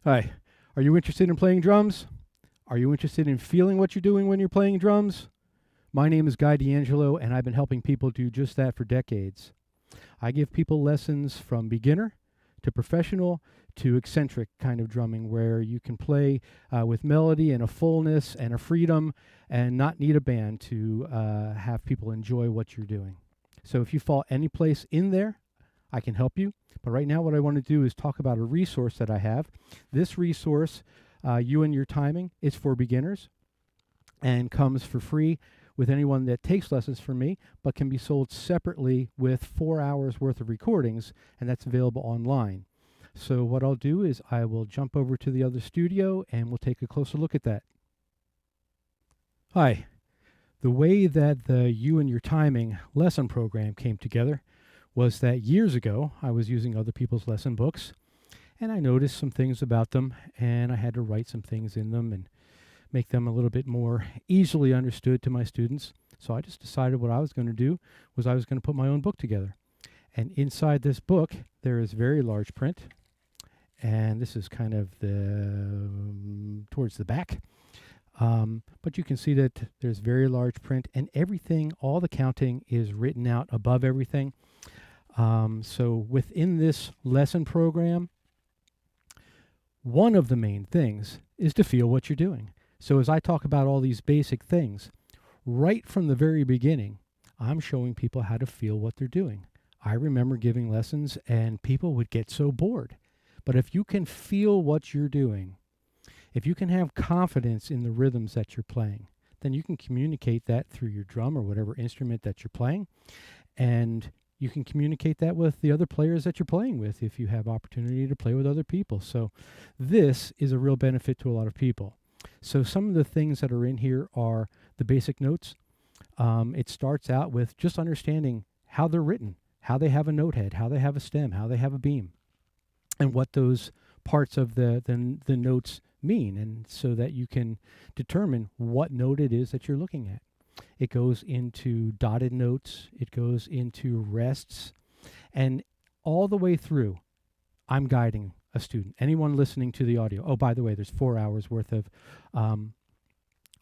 Hi. Are you interested in playing drums? Are you interested in feeling what you're doing when you're playing drums? My name is Guy D'Angelo, and I've been helping people do just that for decades. I give people lessons from beginner to professional to eccentric kind of drumming where you can play with melody and a fullness and a freedom and not need a band to have people enjoy what you're doing. So if you fall any place in there, I can help you. But right now, what I want to do is talk about a resource that I have. This resource, You and Your Timing, is for beginners and comes for free with anyone that takes lessons from me, but can be sold separately with 4 hours worth of recordings, and that's available online. So what I'll do is I will jump over to the other studio and we'll take a closer look at that. Hi. The way that the You and Your Timing lesson program came together was that years ago I was using other people's lesson books and I noticed some things about them and I had to write some things in them and make them a little bit more easily understood to my students. So I just decided what I was going to do was I was going to put my own book together. And inside this book there is very large print, and this is kind of the towards the back. But you can see that there's very large print and everything, all the counting is written out above everything. So within this lesson program, one of the main things is to feel what you're doing. So as I talk about all these basic things, right from the very beginning, I'm showing people how to feel what they're doing. I remember giving lessons and people would get so bored. But if you can feel what you're doing, if you can have confidence in the rhythms that you're playing, then you can communicate that through your drum or whatever instrument that you're playing. And you can communicate that with the other players that you're playing with if you have opportunity to play with other people. So this is a real benefit to a lot of people. So some of the things that are in here are the basic notes. It starts out with just understanding how they're written, how they have a note head, how they have a stem, how they have a beam, and what those parts of the notes mean, and so that you can determine what note it is that you're looking at. It goes into dotted notes, it goes into rests, and all the way through, I'm guiding a student, anyone listening to the audio. Oh, by the way, there's 4 hours worth of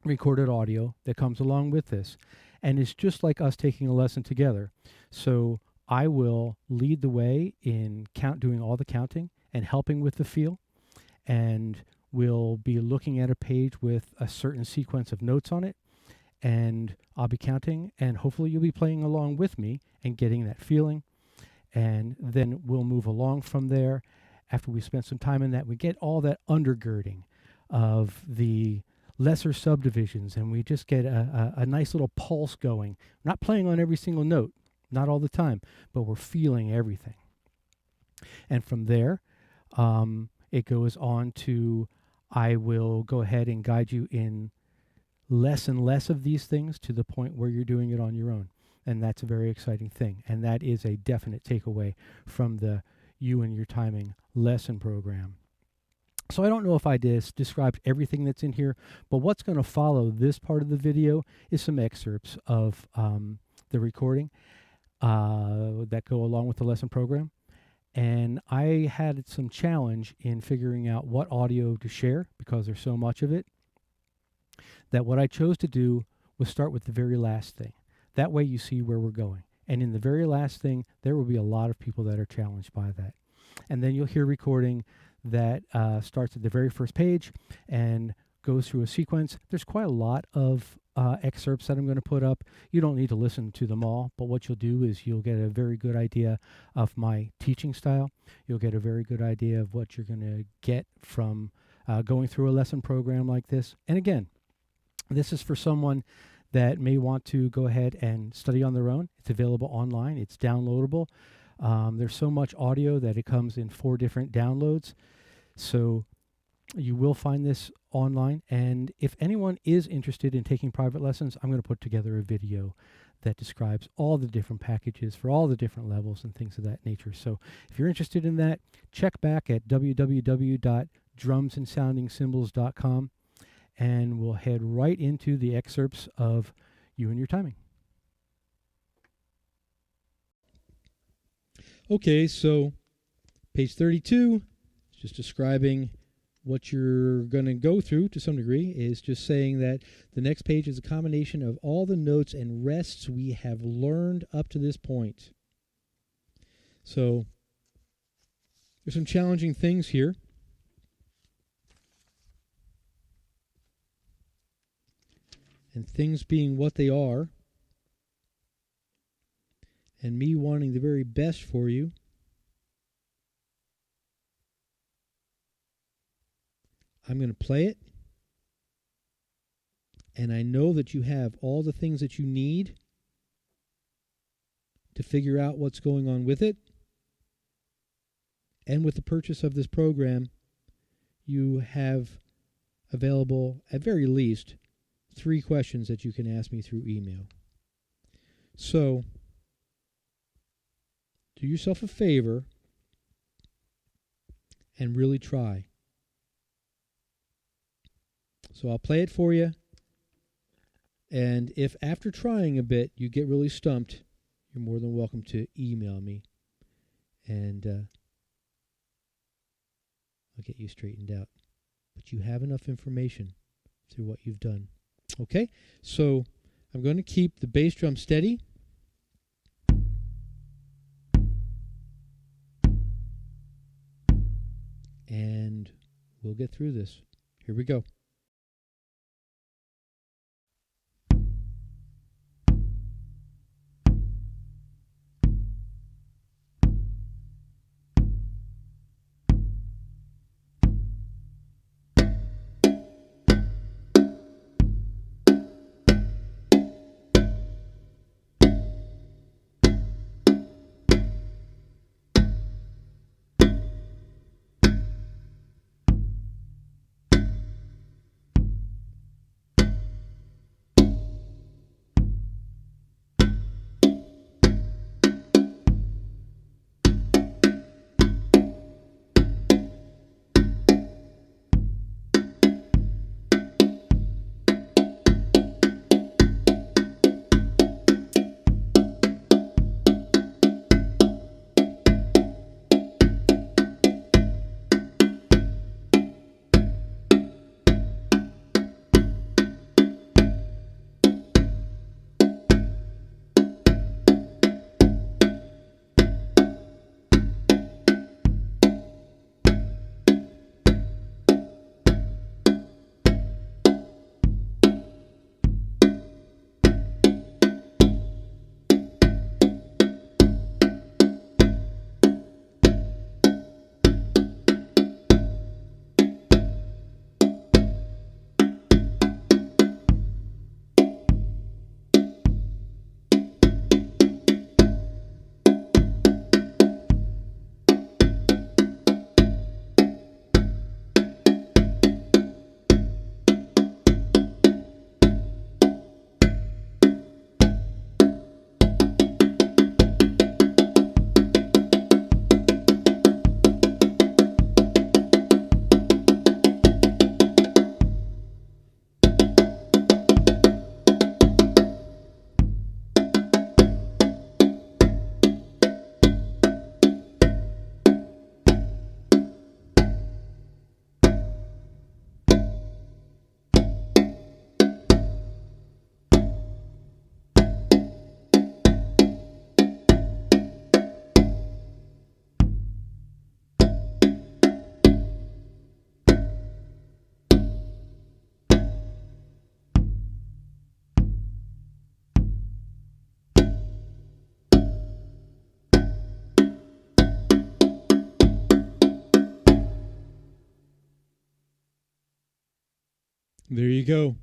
recorded audio that comes along with this. And it's just like us taking a lesson together. So I will lead the way in doing all the counting and helping with the feel. And we'll be looking at a page with a certain sequence of notes on it. And I'll be counting, and hopefully you'll be playing along with me and getting that feeling. And then we'll move along from there. After we spend some time in that, we get all that undergirding of the lesser subdivisions, and we just get a nice little pulse going. We're not playing on every single note, not all the time, but we're feeling everything. And from there, it goes on to, I will go ahead and guide you in less and less of these things to the point where you're doing it on your own. And that's a very exciting thing. And that is a definite takeaway from the You and Your Timing lesson program. So I don't know if I described everything that's in here, but what's going to follow this part of the video is some excerpts of the recording that go along with the lesson program. And I had some challenge in figuring out what audio to share because there's so much of it, that what I chose to do was start with the very last thing. That way you see where we're going. And in the very last thing, there will be a lot of people that are challenged by that. And then you'll hear recording that starts at the very first page and goes through a sequence. There's quite a lot of excerpts that I'm going to put up. You don't need to listen to them all, but what you'll do is you'll get a very good idea of my teaching style. You'll get a very good idea of what you're going to get from going through a lesson program like this. And again, this is for someone that may want to go ahead and study on their own. It's available online. It's downloadable. There's so much audio that it comes in 4 different downloads. So you will find this online. And if anyone is interested in taking private lessons, I'm going to put together a video that describes all the different packages for all the different levels and things of that nature. So if you're interested in that, check back at www.drumsandsoundingcymbals.com. And we'll head right into the excerpts of You and Your Timing. Okay, so page 32 is just describing what you're going to go through to some degree is just saying that the next page is a combination of all the notes and rests we have learned up to this point. So there's some challenging things here. And things being what they are, and me wanting the very best for you, I'm going to play it, and I know that you have all the things that you need to figure out what's going on with it. And with the purchase of this program, you have available, at very least, 3 questions that you can ask me through email. So, do yourself a favor and really try. So I'll play it for you, and if after trying a bit you get really stumped, you're more than welcome to email me, and I'll get you straightened out. But you have enough information through what you've done. Okay, so I'm going to keep the bass drum steady. And we'll get through this. Here we go. There you go.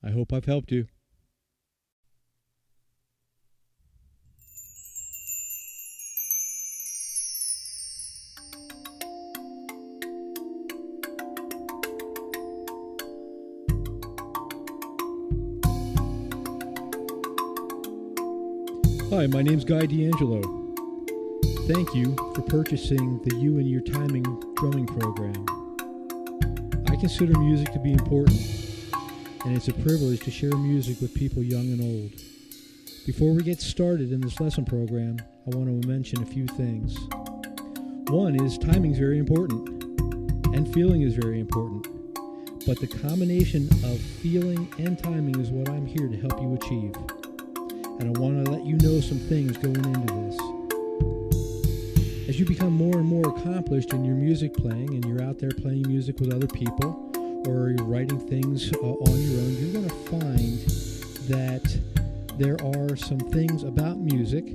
I hope I've helped you. Hi, my name's Guy D'Angelo. Thank you for purchasing the You and Your Timing drumming program. I consider music to be important, and it's a privilege to share music with people young and old. Before we get started in this lesson program, I want to mention a few things. One is timing's very important. And feeling is very important. But the combination of feeling and timing is what I'm here to help you achieve. And I want to let you know some things going into this. As you become more and more accomplished in your music playing, and you're out there playing music with other people, or you're writing things on your own, you're going to find that there are some things about music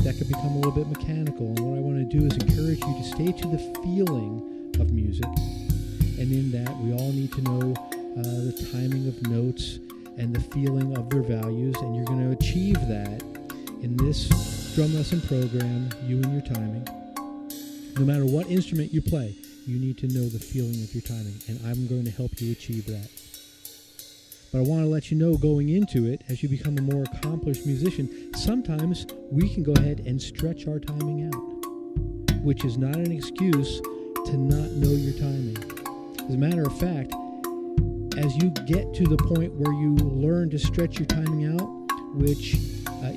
that can become a little bit mechanical. And what I want to do is encourage you to stay to the feeling of music. And in that, we all need to know the timing of notes and the feeling of their values. And you're going to achieve that in this drum lesson program, You and Your Timing. No matter what instrument you play, you need to know the feeling of your timing. And I'm going to help you achieve that. But I want to let you know going into it, as you become a more accomplished musician, sometimes we can go ahead and stretch our timing out, which is not an excuse to not know your timing. As a matter of fact, as you get to the point where you learn to stretch your timing out, which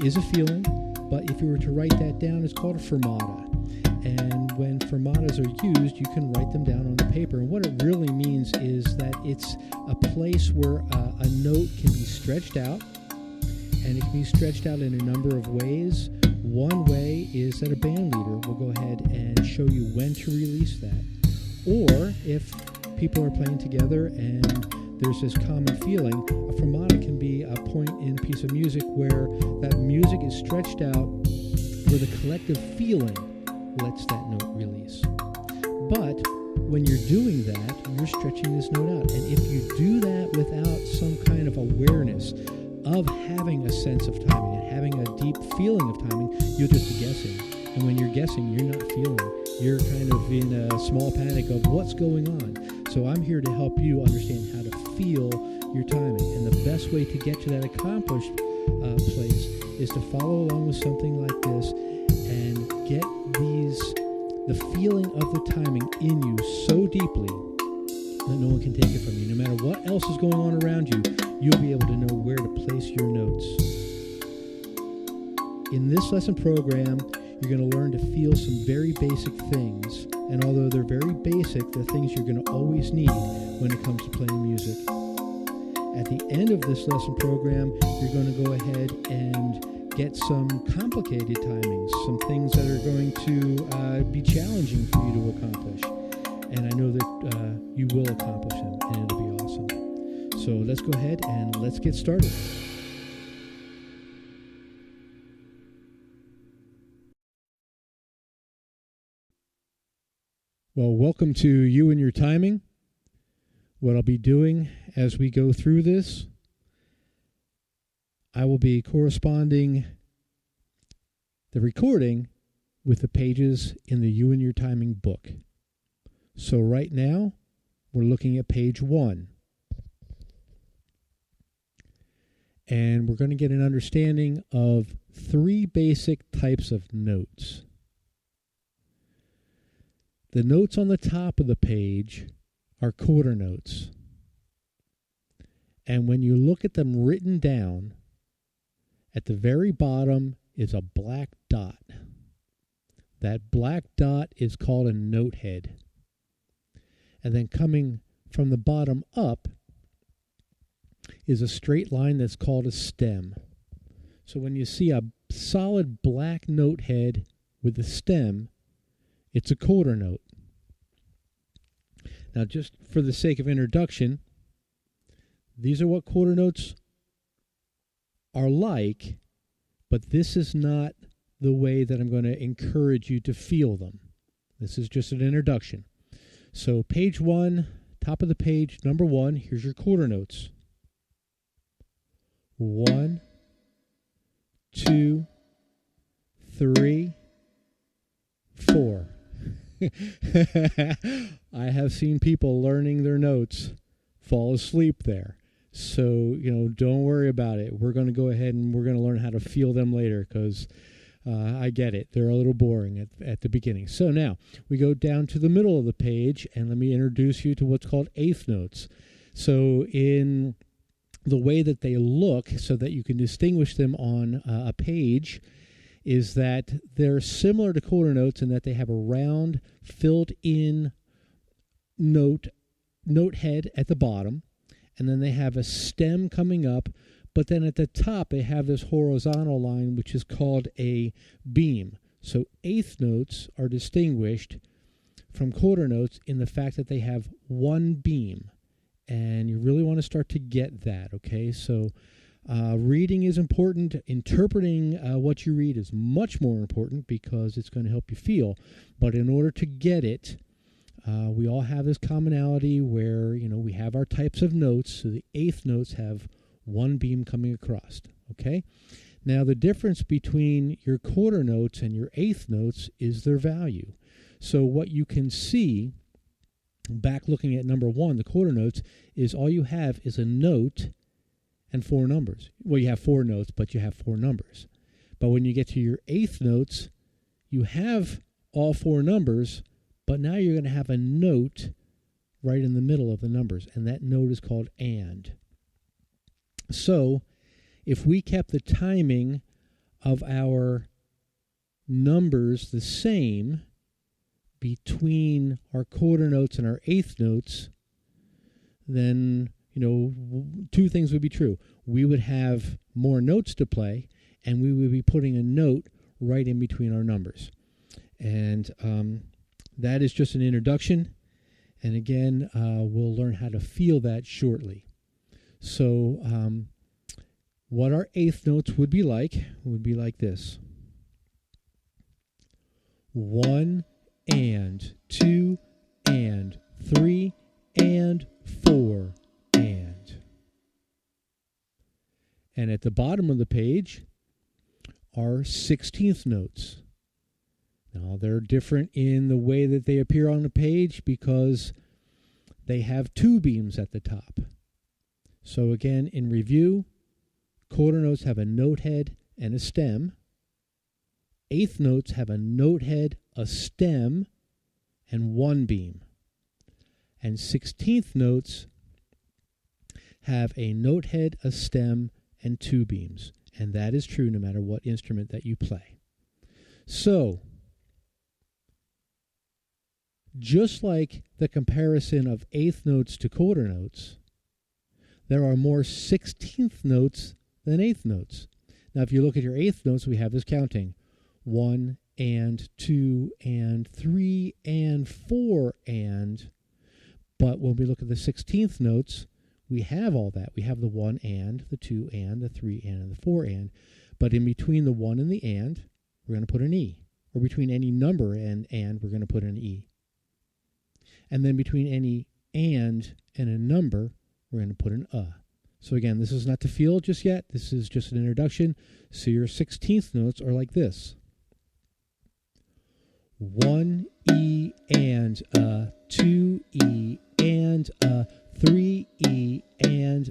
is a feeling, but if you were to write that down, it's called a fermata. And when fermatas are used, you can write them down on the paper. And what it really means is that it's a place where a note can be stretched out, and it can be stretched out in a number of ways. One way is that a band leader will go ahead and show you when to release that. Or if people are playing together and there's this common feeling, a fermata can be a point in a piece of music where that music is stretched out, where the collective feeling lets that note release. But when you're doing that, you're stretching this note out. And if you do that without some kind of awareness of having a sense of timing and having a deep feeling of timing, you'll just be guessing. And when you're guessing, you're not feeling. You're kind of in a small panic of what's going on. So I'm here to help you understand how to feel your timing. And the best way to get to that accomplished place is to follow along with something like this and get the feeling of the timing in you so deeply that no one can take it from you. No matter what else is going on around you, you'll be able to know where to place your notes. In this lesson program, you're going to learn to feel some very basic things. And although they're very basic, they're things you're going to always need when it comes to playing music. At the end of this lesson program, you're going to go ahead and get some complicated timings, some things that are going to be challenging for you to accomplish. And I know that you will accomplish them, and it'll be awesome. So let's go ahead and let's get started. Well, welcome to You and Your Timing. What I'll be doing as we go through this, I will be corresponding the recording with the pages in the You and Your Timing book. So right now, we're looking at page 1. And we're going to get an understanding of 3 basic types of notes. The notes on the top of the page are quarter notes. And when you look at them written down, at the very bottom is a black dot. That black dot is called a note head. And then coming from the bottom up is a straight line that's called a stem. So when you see a solid black note head with a stem, it's a quarter note. Now, just for the sake of introduction, these are what quarter notes are like, but this is not the way that I'm going to encourage you to feel them. This is just an introduction. So page 1, top of the page, number 1, here's your quarter notes. 1, 2, 3, 4. I have seen people learning their notes fall asleep there. So, don't worry about it. We're going to go ahead and we're going to learn how to feel them later because I get it. They're a little boring at the beginning. So now we go down to the middle of the page and let me introduce you to what's called eighth notes. So in the way that they look so that you can distinguish them on a page is that they're similar to quarter notes in that they have a round, filled-in note head at the bottom, and then they have a stem coming up, but then at the top they have this horizontal line which is called a beam. So eighth notes are distinguished from quarter notes in the fact that they have one beam, and you really want to start to get that, okay? So reading is important. Interpreting what you read is much more important because it's going to help you feel, but in order to get it, we all have this commonality where, we have our types of notes. So the eighth notes have one beam coming across, okay? Now, the difference between your quarter notes and your eighth notes is their value. So what you can see, back looking at number one, the quarter notes, is all you have is a note and four numbers. Well, you have four notes, but you have four numbers. But when you get to your eighth notes, you have all four numbers, but now you're going to have a note right in the middle of the numbers, and that note is called and. So if we kept the timing of our numbers the same between our quarter notes and our eighth notes, then, two things would be true. We would have more notes to play, and we would be putting a note right in between our numbers. And that is just an introduction. And again, we'll learn how to feel that shortly. So what our eighth notes would be like this. 1 and 2 and 3 and 4 and. And at the bottom of the page are 16th notes. Now, they're different in the way that they appear on the page because they have two beams at the top. So again, in review, quarter notes have a note head and a stem. Eighth notes have a note head, a stem, and one beam. And 16th notes have a note head, a stem, and two beams. And that is true no matter what instrument that you play. So, just like the comparison of eighth notes to quarter notes, there are more 16th notes than eighth notes. Now, if you look at your eighth notes, we have this counting. 1 and 2 and 3 and 4 and. But when we look at the 16th notes, we have all that. We have the 1 and, the 2 and, the 3 and the 4 and. But in between the 1 and the and, we're going to put an E. Or between any number and, we're going to put an E. And then between any and a number, we're going to put an So again, this is not to feel just yet. This is just an introduction. So your 16th notes are like this. 1 E and 2 E and 3 E and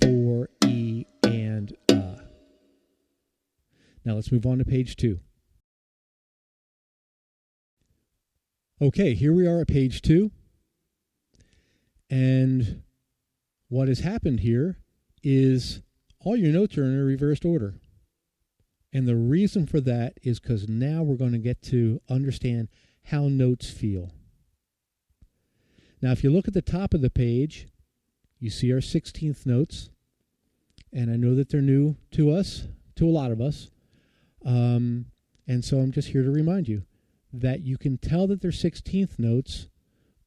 4 E and Now let's move on to page 2. Okay, here we are at page 2. And what has happened here is all your notes are in a reversed order. And the reason for that is because now we're going to get to understand how notes feel. Now, if you look at the top of the page, you see our 16th notes. And I know that they're new to us, to a lot of us. And so I'm just here to remind you that you can tell that they're 16th notes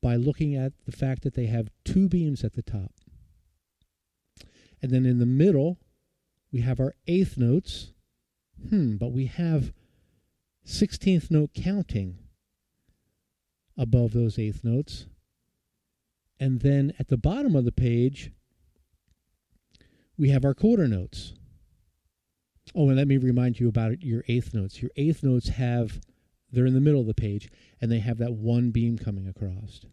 by looking at the fact that they have two beams at the top. And then in the middle, we have our eighth notes. But we have 16th note counting above those eighth notes. And then at the bottom of the page, we have our quarter notes. Oh, and let me remind you about your eighth notes. Your eighth notes they're in the middle of the page, and they have that one beam coming across.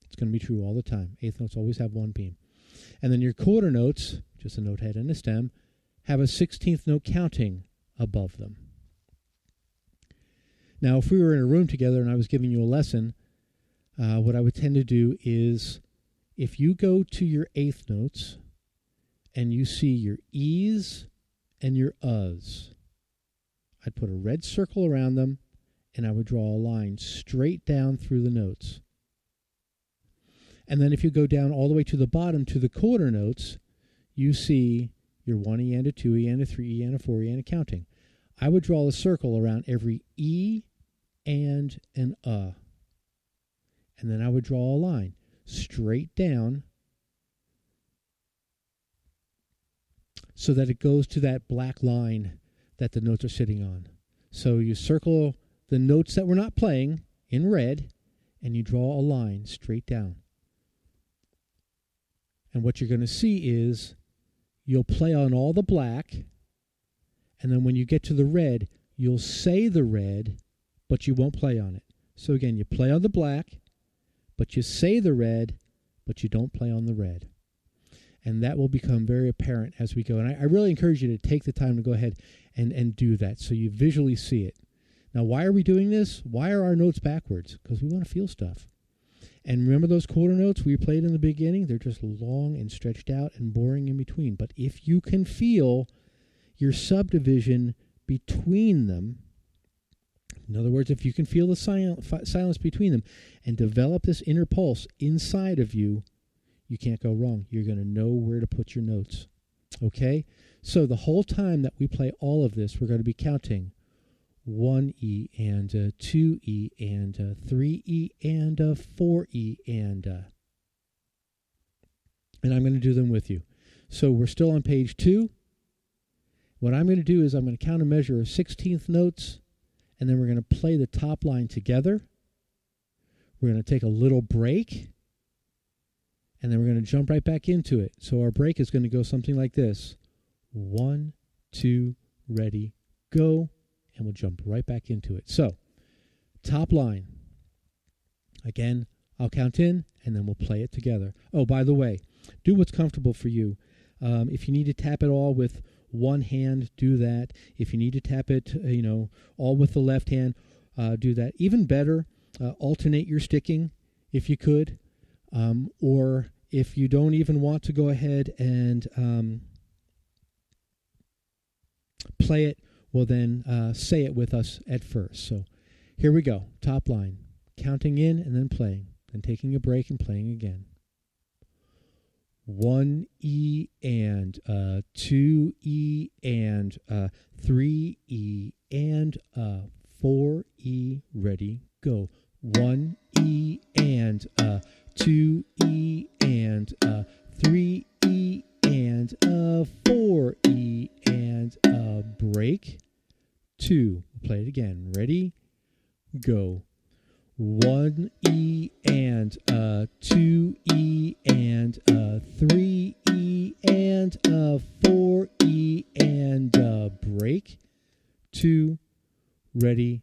It's going to be true all the time. Eighth notes always have one beam. And then your quarter notes, just a note head and a stem, have a 16th note counting above them. Now, if we were in a room together and I was giving you a lesson, what I would tend to do is if you go to your eighth notes and you see your E's and your U's, I'd put a red circle around them and I would draw a line straight down through the notes. And then if you go down all the way to the bottom to the quarter notes, you see your 1E and a 2E and a 3E and a 4E and a counting. I would draw a circle around every E and an and then I would draw a line straight down so that it goes to that black line that the notes are sitting on. So you circle the notes that we're not playing in red, and you draw a line straight down. And what you're going to see is you'll play on all the black, and then when you get to the red, you'll say the red, but you won't play on it. So again, you play on the black, but you say the red, but you don't play on the red. And that will become very apparent as we go. And I really encourage you to take the time to go ahead and do that so you visually see it. Now, why are we doing this? Why are our notes backwards? Because we want to feel stuff. And remember those quarter notes we played in the beginning? They're just long and stretched out and boring in between. But if you can feel your subdivision between them, in other words, if you can feel the silence between them and develop this inner pulse inside of you, you can't go wrong. You're going to know where to put your notes. Okay? So the whole time that we play all of this, we're going to be counting 1E and 2E and 3E and 4E and I'm going to do them with you. So we're still on page 2. What I'm going to do is I'm going to count a measure of 16th notes, and then we're going to play the top line together. We're going to take a little break, and then we're going to jump right back into it. So our break is going to go something like this. 1, 2, ready, go. And we'll jump right back into it. So, top line. Again, I'll count in, and then we'll play it together. Oh, by the way, do what's comfortable for you. If you need to tap it all with one hand, do that. If you need to tap it, all with the left hand, do that. Even better, alternate your sticking, if you could. Or if you don't even want to go ahead and play it, well then say it with us at first. So here we go. Top line. Counting in and then playing. Then taking a break and playing again. 1E and 2E and 3E and 4E. Ready, go. 1E and 2E and 3E and 4E and break. 2. We'll play it again. Ready, go. 1E and 2E and 3E and 4E and break. 2. Ready,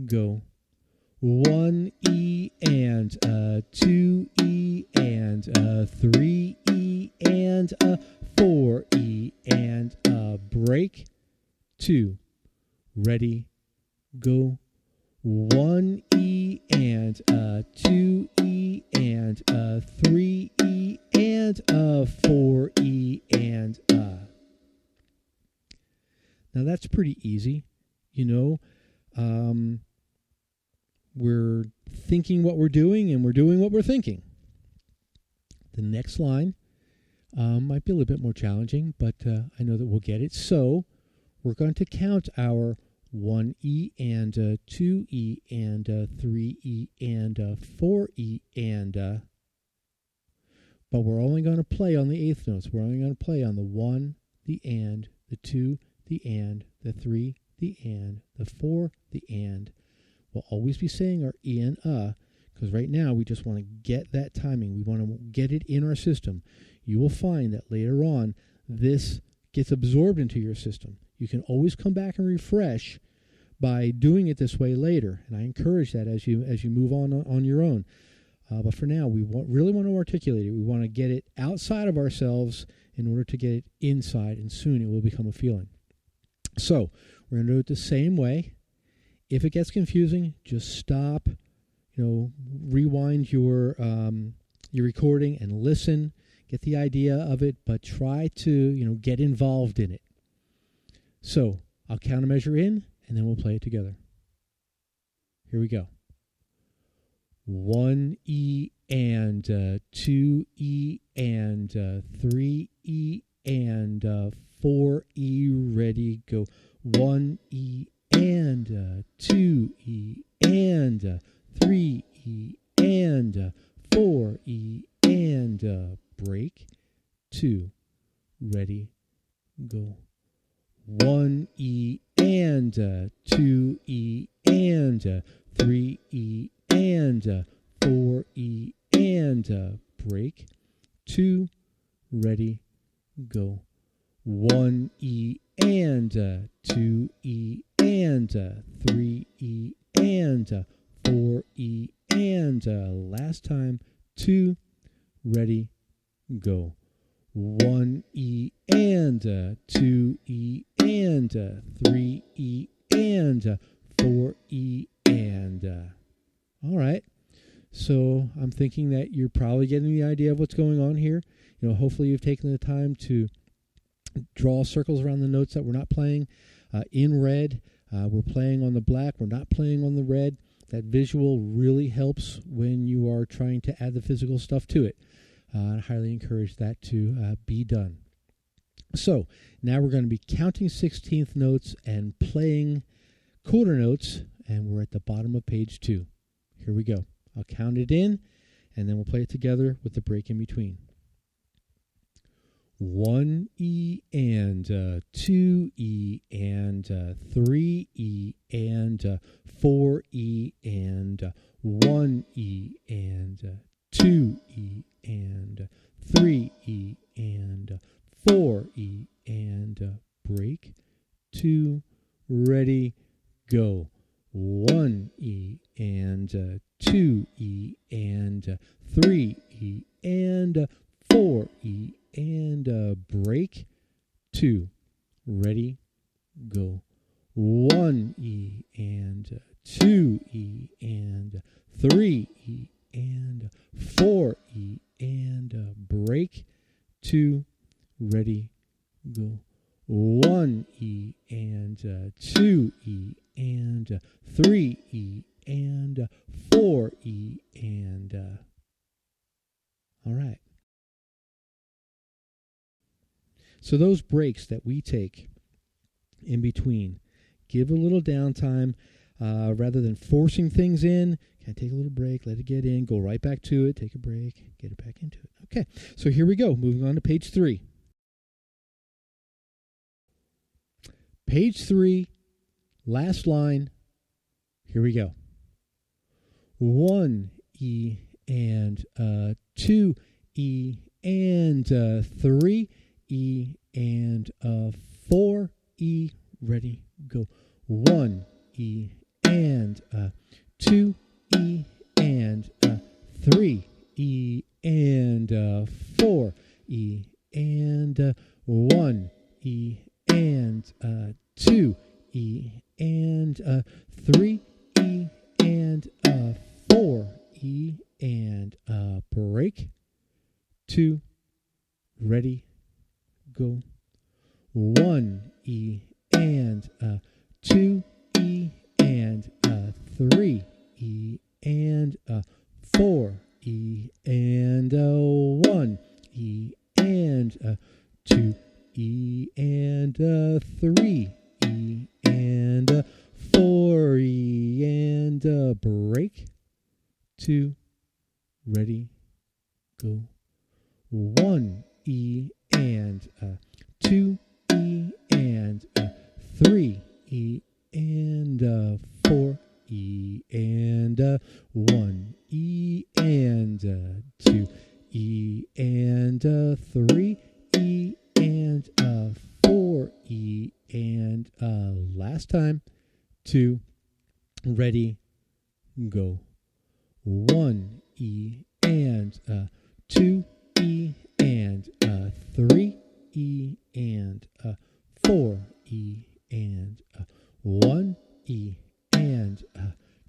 go. 1E and 2E and 3E and 4E and break. 2. Ready, go. 1E and 2E and 3E and 4E and Now that's pretty easy, we're thinking what we're doing and we're doing what we're thinking. The next line might be a little bit more challenging, but I know that we'll get it. So we're going to count our 1E and 2E and 3E and 4E and but we're only going to play on the eighth notes. We're only going to play on the 1, the and, the 2, the and, the 3, the and, the 4, the and. We'll always be saying our E and because right now we just want to get that timing. We want to get it in our system. You will find that later on this gets absorbed into your system. You can always come back and refresh by doing it this way later, and I encourage that as you move on your own. But for now, we really want to articulate it. We want to get it outside of ourselves in order to get it inside, and soon it will become a feeling. So we're going to do it the same way. If it gets confusing, just stop. Rewind your recording and listen. Get the idea of it, but try to get involved in it. So I'll count a measure in, and then we'll play it together. Here we go. 1 E and 2 E and 3 E and 4 E, ready, go. 1 E and 2 E and 3 E and 4 E and break. 2, ready, go. 1 E and 2 E and 3 E and 4 E and break. 2, ready, go. 1 E and 2 E and 3 E and 4 E and last time. 2, ready, go. 1 E and 2 E and 3 E and 4 E and all right. So I'm thinking that you're probably getting the idea of what's going on here. Hopefully you've taken the time to draw circles around the notes that we're not playing in red. We're playing on the black. We're not playing on the red. That visual really helps when you are trying to add the physical stuff to it. I highly encourage that to be done. So now we're going to be counting 16th notes and playing quarter notes, and we're at the bottom of page 2. Here we go. I'll count it in, and then we'll play it together with the break in between. 1 E and 2 E and 3 E and 4 E and 1 E and 2 E and 3 E and 4 E and break. 2, ready, go. 1 E and 2 E and 3 E and 4 E and break. 2, ready, go. 1 E and 2 E and 3 E and 4 E and break. 2, ready, go. 1 E and 2 E and 3 E and 4 E and all right. So those breaks that we take in between, give a little downtime rather than forcing things in. Kind of take a little break, let it get in, go right back to it, take a break, get it back into it. Okay, so here we go. Moving on to page 3. Page 3, last line. Here we go. 1 E and 2 E and 3 E and 4 E, ready, go. 1 E and 2 E and 3 E and 4 E and 1 E and 2 E and 3 E and 4 E and break. 2, ready, go. 1 E and 2 E and 3 E and 4 E and 1 E and 2 E and 3 E and 4 E and break. 2, ready, go. 1 E and 2 E and 3 E and 4 E and 1 E and 2 E and 3 E and 4 E and last time. 2, ready, go. 1 E and 2 E and 3 E and 4 E and 1 E and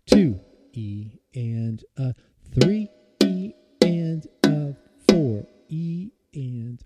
2 E and 3 E and 4 E and